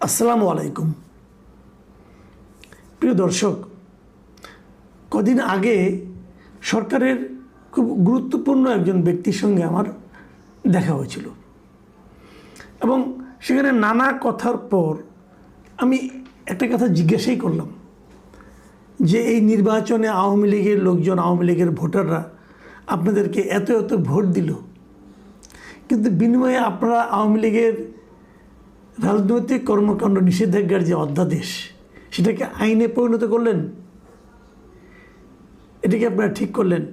আসসালামু আলাইকুম। প্রিয় দর্শক, কদিন আগে সরকারের খুব গুরুত্বপূর্ণ একজন ব্যক্তির সঙ্গে আমার দেখা হয়েছিল এবং সেখানে নানা কথার পর আমি একটা কথা জিজ্ঞাসাই করলাম যে এই নির্বাচনে আওয়ামী লীগের লোকজন, আওয়ামী লীগের ভোটাররা আপনাদেরকে এত এত ভোট দিল, কিন্তু বিনিময়ে আপনারা আওয়ামী লীগের রাজনৈতিক কর্মকাণ্ড নিষেধাজ্ঞার যে অধ্যাদেশ সেটাকে আইনে পরিণত করলেন, এটাকে আপনারা ঠিক করলেন,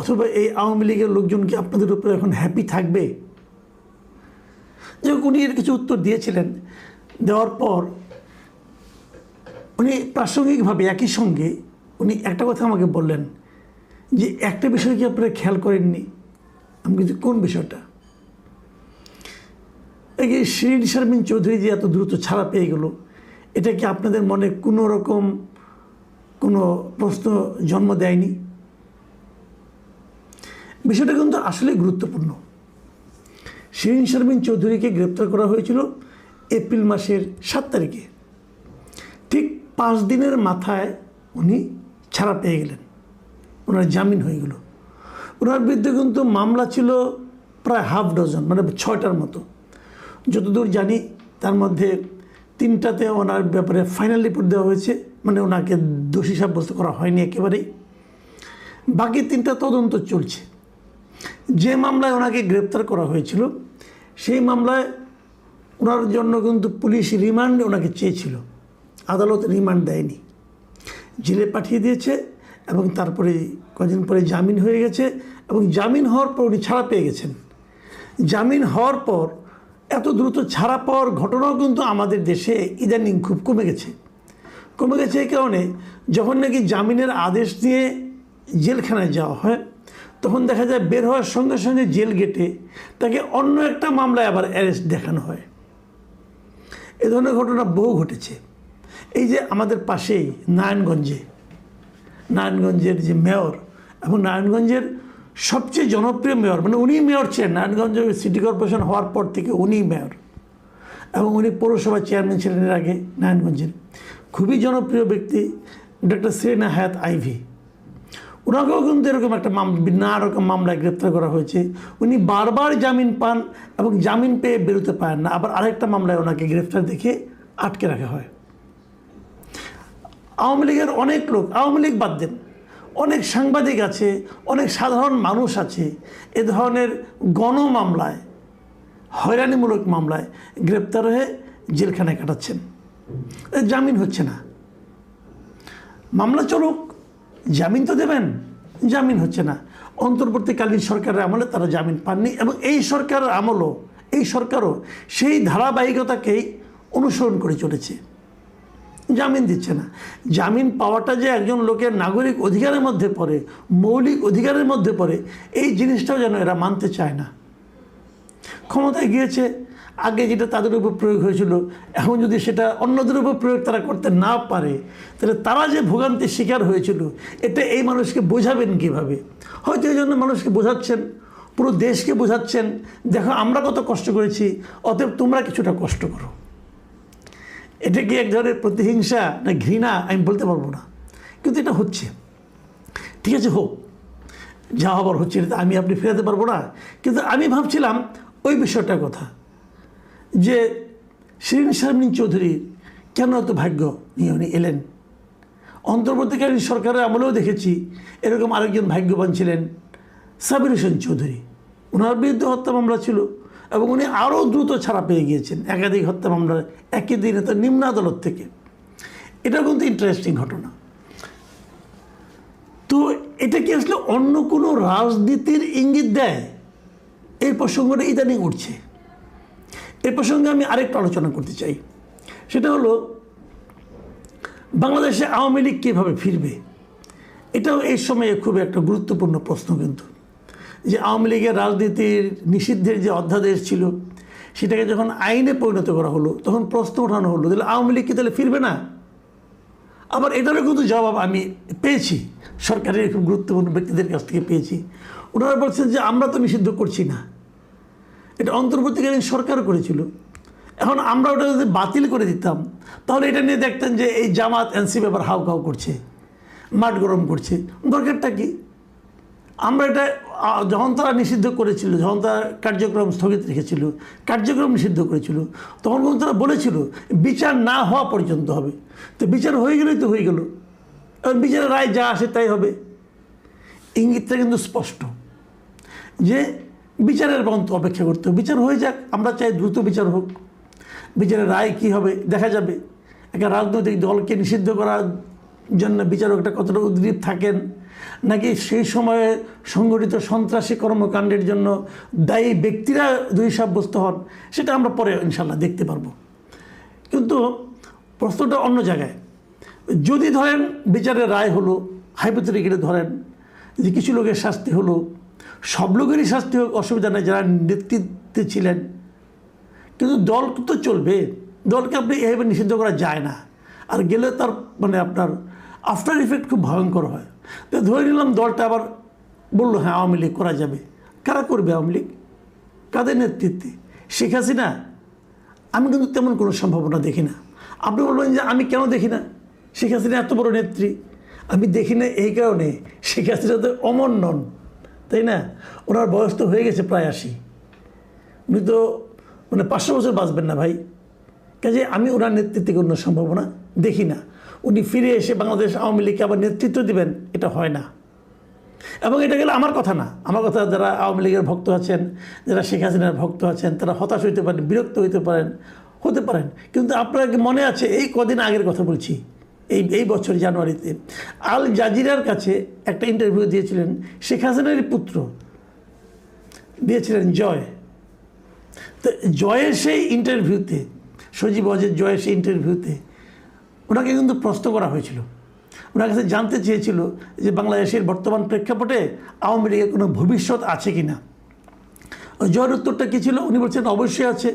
অথবা এই আওয়ামী লীগের লোকজন কি আপনাদের উপরে এখন হ্যাপি থাকবে? যে উনি এর কিছু উত্তর দিয়েছিলেন, দেওয়ার পর উনি প্রাসঙ্গিকভাবে একই সঙ্গে উনি একটা কথা আমাকে বললেন যে একটা বিষয় কি আপনারা খেয়াল করেননি? আমি কিন্তু কোন বিষয়টা? এই যে শিরিন শারমিন চৌধুরী যে এত দ্রুত ছাড়া পেয়ে গেল, এটা কি আপনাদের মনে কোনো রকম কোনো প্রশ্ন জন্ম দেয়নি? বিষয়টা কিন্তু আসলে গুরুত্বপূর্ণ। শিরিন শারমিন চৌধুরীকে গ্রেপ্তার করা হয়েছিল এপ্রিল মাসের 7 তারিখে। ঠিক 5 দিনের মাথায় উনি ছাড়া পেয়ে গেলেন, ওনার জামিন হয়ে গেল। ওনার বিরুদ্ধে কিন্তু মামলা ছিল প্রায় হাফ ডজন, মানে 6টার মতো। যতদূর জানি তার মধ্যে 3টাতে ওনার ব্যাপারে ফাইনাল রিপোর্ট দেওয়া হয়েছে, মানে ওনাকে দোষী সাব্যস্ত করা হয়নি একেবারেই। বাকি 3টা তদন্ত চলছে। যে মামলায় ওনাকে গ্রেপ্তার করা হয়েছিল সেই মামলায় ওনার জন্য কিন্তু পুলিশ রিমান্ডে ওনাকে চেয়েছিল, আদালত রিমান্ড দেয়নি, জেলে পাঠিয়ে দিয়েছে এবং তারপরে কদিন পরে জামিন হয়ে গেছে এবং জামিন হওয়ার পর উনি ছাড়া পেয়ে গেছেন। জামিন হওয়ার পর এত দ্রুত ছাড়া পাওয়ার ঘটনাও কিন্তু আমাদের দেশে ইদানিং খুব কমে গেছে এই কারণে যখন নাকি জামিনের আদেশ দিয়ে জেলখানায় যাওয়া হয় তখন দেখা যায় বের হওয়ার সঙ্গে সঙ্গে জেল গেটে তাকে অন্য একটা মামলায় আবার অ্যারেস্ট দেখানো হয়। এ ধরনের ঘটনা বহু ঘটেছে। এই যে আমাদের পাশেই নারায়ণগঞ্জের যে মেয়র এবং নারায়ণগঞ্জের সবচেয়ে জনপ্রিয় মেয়র, মানে উনি মেয়র ছিলেন নারায়ণগঞ্জ সিটি কর্পোরেশন হওয়ার পর থেকে উনি মেয়র এবং উনি পৌরসভা চেয়ারম্যান ছিলেন এর আগে নারায়ণগঞ্জের। খুবই জনপ্রিয় ব্যক্তি ডক্টর সেরেনা হায়াত আইভি। ওনাকেও কিন্তু এরকম একটা নানা রকম মামলায় গ্রেপ্তার করা হয়েছে। উনি বারবার জামিন পান এবং জামিন পেয়ে বেরোতে পারেন না, আবার আরেকটা মামলায় ওনাকে গ্রেপ্তার দেখে আটকে রাখা হয়। আওয়ামী লীগের অনেক লোক, আওয়ামী লীগ বাদ দেন, অনেক সাংবাদিক আছে, অনেক সাধারণ মানুষ আছে এ ধরনের গণমামলায়, হয়রানিমূলক মামলায় গ্রেপ্তার হয়ে জেলখানায় কাটাচ্ছেন, জামিন হচ্ছে না। মামলা চলুক, জামিন তো দেবেন, জামিন হচ্ছে না। অন্তর্বর্তীকালীন সরকারের আমলে তারা জামিন পাননি এবং এই সরকারও সেই ধারাবাহিকতাকেই অনুসরণ করে চলেছে, জামিন দিচ্ছে না। জামিন পাওয়াটা যে একজন লোকের নাগরিক অধিকারের মধ্যে পড়ে, মৌলিক অধিকারের মধ্যে পড়ে, এই জিনিসটাও যেন এরা মানতে চায় না। ক্ষমতায় গিয়েছে, আগে যেটা তাদের উপর প্রয়োগ হয়েছিল এখন যদি সেটা অন্যদের উপর প্রয়োগ তারা করতে না পারে তাহলে তারা যে ভোগান্তির শিকার হয়েছিল এটা এই মানুষকে বোঝাবেন কীভাবে? হয়তো এই জন্য মানুষকে বোঝাচ্ছেন, পুরো দেশকে বোঝাচ্ছেন, দেখো আমরা কত কষ্ট করেছি, অতএব তোমরা কিছুটা কষ্ট করো। এটা কি এক ধরনের প্রতিহিংসা না ঘৃণা আমি বলতে পারবো না, কিন্তু এটা হচ্ছে। ঠিক আছে, হোক, যা হবার হচ্ছে, এটা আমি আপনি ফেরাতে পারবো না। কিন্তু আমি ভাবছিলাম ওই বিষয়টার কথা যে শিরিন শারমিন চৌধুরী কেন এত ভাগ্য নিয়ে উনি এলেন। অন্তর্বর্তীকালীন সরকারের আমলেও দেখেছি এরকম আরেকজন ভাগ্যবান ছিলেন সাবির হোসেন চৌধুরী। ওনার বিরুদ্ধে হত্যা মামলা ছিল এবং উনি আরও দ্রুত ছাড়া পেয়ে গিয়েছেন একাধিক হত্যা মামলার একই দিনে, তো নিম্ন আদালত থেকে। এটা কিন্তু ইন্টারেস্টিং ঘটনা। তো এটা কি আসলে অন্য কোনো রাজনীতির ইঙ্গিত দেয়? এই প্রসঙ্গটা ইদানিং উঠছে। এই প্রসঙ্গে আমি আরেকটু আলোচনা করতে চাই, সেটা হলো বাংলাদেশে আওয়ামী লীগ কীভাবে ফিরবে। এটাও এই সময়ে খুব একটা গুরুত্বপূর্ণ প্রশ্ন। কিন্তু যে আওয়ামী লীগের রাজনীতির নিষিদ্ধের যে অধ্যাদেশ ছিল সেটাকে যখন আইনে পরিণত করা হলো তখন প্রশ্ন ওঠানো হলো তাহলে আওয়ামী লীগ কি তাহলে ফিরবে না? আবার এটারও কিন্তু জবাব আমি পেয়েছি, সরকারের খুব গুরুত্বপূর্ণ ব্যক্তিদের কাছ থেকে পেয়েছি। ওনারা বলছেন যে আমরা তো নিষিদ্ধ করছি না, এটা অন্তর্বর্তীকালীন সরকার করেছিল এখন আমরা ওটা যদি বাতিল করে দিতাম তাহলে এটা নিয়ে দেখতেন যে এই জামাত এনসিপি আবার হাউ খাউ করছে, মাঠ গরম করছে। দরকারটা কি? আমরা এটা যখন তারা নিষিদ্ধ করেছিল, যখন তারা কার্যক্রম স্থগিত রেখেছিল, কার্যক্রম নিষিদ্ধ করেছিল, তখন কিন্তু তারা বলেছিল বিচার না হওয়া পর্যন্ত হবে। তো বিচার হয়ে গেলেই তো হয়ে গেল, এবং বিচারের রায় যা আসে তাই হবে। ইঙ্গিতটা কিন্তু স্পষ্ট যে বিচারের পর্যন্ত অপেক্ষা করতে হবে। বিচার হয়ে যাক, আমরা চাই দ্রুত বিচার হোক। বিচারের রায় কী হবে দেখা যাবে। একটা রাজনৈতিক দলকে নিষিদ্ধ করার জন্য বিচারকটা কতটা উদ্গ্রীব থাকেন, নাকি সেই সময়ে সংগঠিত সন্ত্রাসী কর্মকাণ্ডের জন্য দায়ী ব্যক্তিরা দোষী সাব্যস্ত হন, সেটা আমরা পরে ইনশাল্লাহ দেখতে পারবো। কিন্তু প্রশ্নটা অন্য জায়গায়। যদি ধরেন বিচারের রায় হলো, হাইপোথেটিক্যালি ধরেন যে কিছু লোকের শাস্তি হলো, সব লোকেরই শাস্তি হোক, অসুবিধা নেই যারা নেতৃত্বে ছিলেন, কিন্তু দল তো চলবে। দলকে আপনি এভাবে নিষিদ্ধ করা যায় না, আর গেলে তার মানে আপনার আফটার ইফেক্ট খুব ভয়ঙ্কর হয়। তো ধরে নিলাম দলটা আবার বললো হ্যাঁ আওয়ামী লীগ করা যাবে। কারা করবে আওয়ামী লীগ? কাদের নেতৃত্বে? শেখ হাসিনা? আমি কিন্তু তেমন কোনো সম্ভাবনা দেখি না। আপনি বলবেন যে আমি কেন দেখি না? শেখ হাসিনা এত বড় নেত্রী, আমি দেখি না এই কারণে শেখ হাসিনা তো অমর নন, তাই না? ওনার বয়স তো হয়ে গেছে প্রায় 80। উনি তো মানে 500 বছর বাঁচবেন না ভাই। কাজে আমি ওনার নেতৃত্বে কোনো সম্ভাবনা দেখি না। উনি ফিরে এসে বাংলাদেশ আওয়ামী লীগকে আবার নেতৃত্ব দিবেন, এটা হয় না। এবং এটা গেলে আমার কথা না, আমার কথা যারা আওয়ামী লীগের ভক্ত আছেন, যারা শেখ হাসিনার ভক্ত আছেন, তারা হতাশ হইতে পারেন, বিরক্ত হতে পারেন। কিন্তু আপনার মনে আছে এই কদিন আগের কথা বলছি, এই বছর জানুয়ারিতে আল জাজিরার কাছে একটা ইন্টারভিউ দিয়েছিলেন শেখ হাসিনারই পুত্র, দিয়েছিলেন জয়। তো জয়ের সেই ইন্টারভিউতে, সজীব ওয়াজেদ জয়ের সেই ইন্টারভিউতে ওনাকে কিন্তু প্রশ্ন করা হয়েছিল। ওনার কাছে জানতে চেয়েছিল যে বাংলাদেশের বর্তমান প্রেক্ষাপটে আওয়ামী লীগের কোনো ভবিষ্যৎ আছে কি না। জয়ের উত্তরটা কী ছিল? উনি বলছেন অবশ্যই আছে,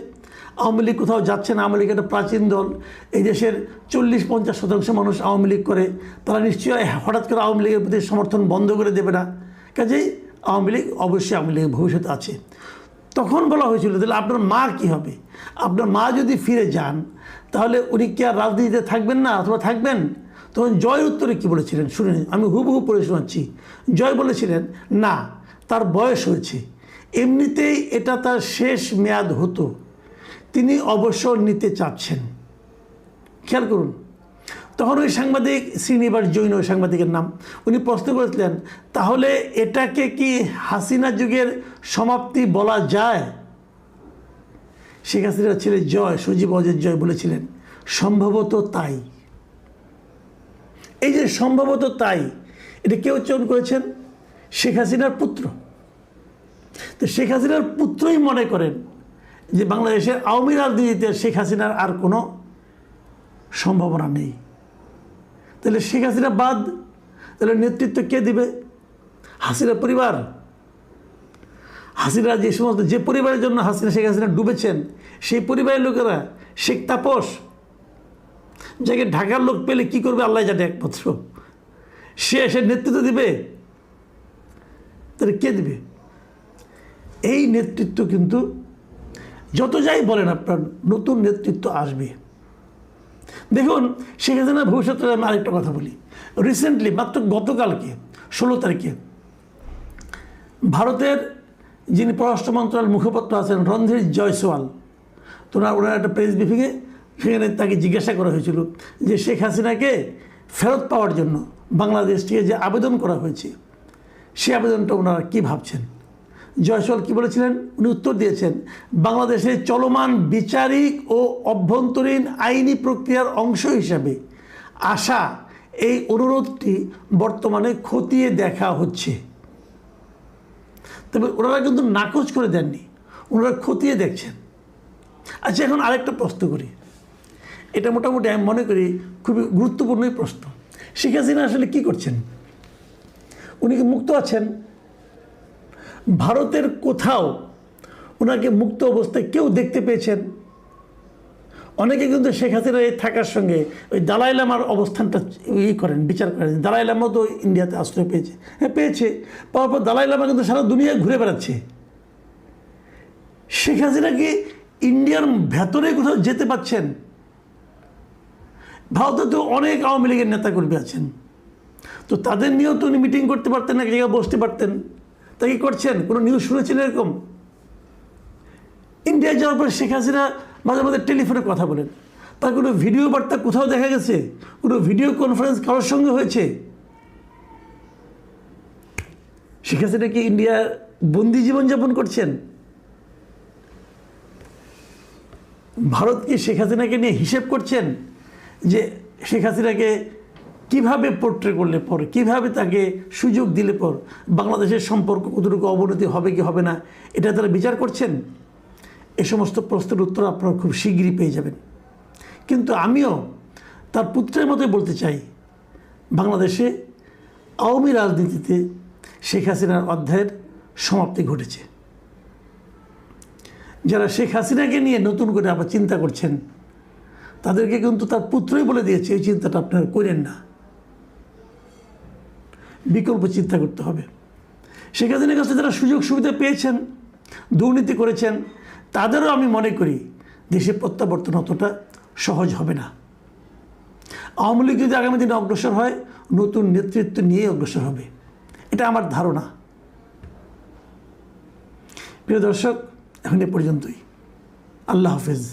আওয়ামী লীগ কোথাও যাচ্ছে না। আওয়ামী লীগ একটা প্রাচীন দল, এই দেশের 40-50% মানুষ আওয়ামী লীগ করে, তারা নিশ্চয়ই হঠাৎ করে আওয়ামী লীগের প্রতি সমর্থন বন্ধ করে দেবে না। কাজেই আওয়ামী লীগ অবশ্যই আওয়ামী লীগের ভবিষ্যৎ আছে। তখন বলা হয়েছিল তাহলে আপনার মা কী হবে? আপনার মা যদি ফিরে যান তাহলে উনি কি আর রাজনীতিতে থাকবেন না অথবা থাকবেন? তখন জয়ের উত্তরে কী বলেছিলেন শুনে আমি হুবহু পড়ে শোনাচ্ছি। জয় বলেছিলেন না, তার বয়স হয়েছে, এমনিতেই এটা তার শেষ মেয়াদ হতো, তিনি অবসর নিতে চাচ্ছেন। খেয়াল করুন, তখন ওই সাংবাদিক শ্রীনিবাস জৈন, ওই সাংবাদিকের নাম, উনি প্রশ্ন করেছিলেন তাহলে এটাকে কি হাসিনা যুগের সমাপ্তি বলা যায়? শেখ হাসিনার ছেলে জয়, সজীব ওয়াজেদ জয় বলেছিলেন সম্ভবত তাই। এই যে সম্ভবত তাই, এটা কে উচ্চারণ করেছেন? শেখ হাসিনার পুত্র। তো শেখ হাসিনার পুত্রই মনে করেন যে বাংলাদেশের আওয়ামী রাজনীতিতে শেখ হাসিনার আর কোনো সম্ভাবনা নেই। তাহলে শেখ হাসিনা বাদ, তাহলে নেতৃত্ব কে দিবে? হাসিনা পরিবার। হাসিনা যে সমস্ত, যে পরিবারের জন্য শেখ হাসিনা ডুবেছেন, সেই পরিবারের লোকেরা, শেখ তাপস, যাকে ঢাকার লোক পেলে কি করবে আল্লাহ জানে একমাত্র, সে নেতৃত্ব দিবে? তাহলে কে দিবে? এই নেতৃত্ব কিন্তু যত যাই বলেন আপনার, নতুন নেতৃত্ব আসবে। দেখুন শেখ হাসিনার ভবিষ্যতে আমি আরেকটা কথা বলি। রিসেন্টলি মাত্র গতকালকে 16 তারিখে ভারতের যিনি পররাষ্ট্র মন্ত্রণালয়ের মুখপাত্র আছেন রণধীর জয়সওয়াল, তো ওনার একটা প্রেস ব্রিফিংয়ে সেখানে তাকে জিজ্ঞাসা করা হয়েছিল যে শেখ হাসিনাকে ফেরত পাওয়ার জন্য বাংলাদেশ থেকে যে আবেদন করা হয়েছে, সে আবেদনটা ওনারা কী ভাবছেন। জয়সওয়াল কী বলেছিলেন? উনি উত্তর দিয়েছেন বাংলাদেশে চলমান বিচারিক ও অভ্যন্তরীণ আইনি প্রক্রিয়ার অংশ হিসাবে আসা এই অনুরোধটি বর্তমানে খতিয়ে দেখা হচ্ছে। তবে ওনারা কিন্তু নাকচ করে দেননি, ওনারা খতিয়ে দেখছেন। আচ্ছা, এখন আরেকটা প্রশ্ন করি, এটা মোটামুটি আমি মনে করি খুবই গুরুত্বপূর্ণই প্রশ্ন। শেখ হাসিনা আসলে কী করছেন? উনি কি মুক্ত আছেন? ভারতের কোথাও ওনাকে মুক্ত অবস্থায় কেউ দেখতে পেয়েছেন? অনেকে কিন্তু শেখ হাসিনার এই থাকার সঙ্গে ওই দালাই লামার অবস্থানটা করেন, বিচার করেন। দালাই লামা তো ইন্ডিয়াতে আশ্রয় পেয়েছে, হ্যাঁ পেয়েছে, পাওয়ার পর দালাই লামা কিন্তু সারা দুনিয়ায় ঘুরে বেড়াচ্ছে। শেখ হাসিনা কি ইন্ডিয়ার ভেতরে কোথাও যেতে পাচ্ছেন? ভারতে তো অনেক আওয়ামী লীগের নেতাকর্মী আছেন, তো তাদের নিয়েও তো উনি মিটিং করতে পারতেন, এক জায়গায় বসতে পারতেন। তা কি করছেন? কোনো নিউজ শুনেছেন এরকম? ইন্ডিয়ায় যাওয়ার পর শেখ হাসিনা মাঝে মাঝে টেলিফোনে কথা বলেন, তার কোনো ভিডিও বার্তা কোথাও দেখা গেছে? কোনো ভিডিও কনফারেন্স কারোর সঙ্গে হয়েছে? শেখ হাসিনা কি ইন্ডিয়া বন্দি জীবনযাপন করছেন? ভারত কি শেখ হাসিনাকে নিয়ে হিসেব করছেন যে শেখ হাসিনাকে কীভাবে পোর্ট্রে করলে পর, কীভাবে তাকে সুযোগ দিলে পর বাংলাদেশের সম্পর্ক কতটুকু অবনতি হবে কি হবে না, এটা তারা বিচার করছেন? এ সমস্ত প্রশ্নের উত্তর আপনারা খুব শীঘ্রই পেয়ে যাবেন। কিন্তু আমিও তার পুত্রের মতোই বলতে চাই, বাংলাদেশে আওয়ামী রাজনীতিতে শেখ হাসিনার অধ্যায়ের সমাপ্তি ঘটেছে। যারা শেখ হাসিনাকে নিয়ে নতুন করে আবার চিন্তা করছেন, তাদেরকে কিন্তু তার পুত্রই বলে দিয়েছে এই চিন্তাটা আপনারা করেন না, বিকল্প চিন্তা করতে হবে। শেখ হাসিনার কাছে যারা সুযোগ সুবিধা পেয়েছেন, দুর্নীতি করেছেন, তাদেরও আমি মনে করি দেশে প্রত্যাবর্তন অতটা সহজ হবে না। আওয়ামী লীগ যদি আগামী দিনে অগ্রসর হয়, নতুন নেতৃত্ব নিয়ে অগ্রসর হবে, এটা আমার ধারণা। প্রিয় দর্শক, এখন এ পর্যন্তই। আল্লাহ হাফেজ।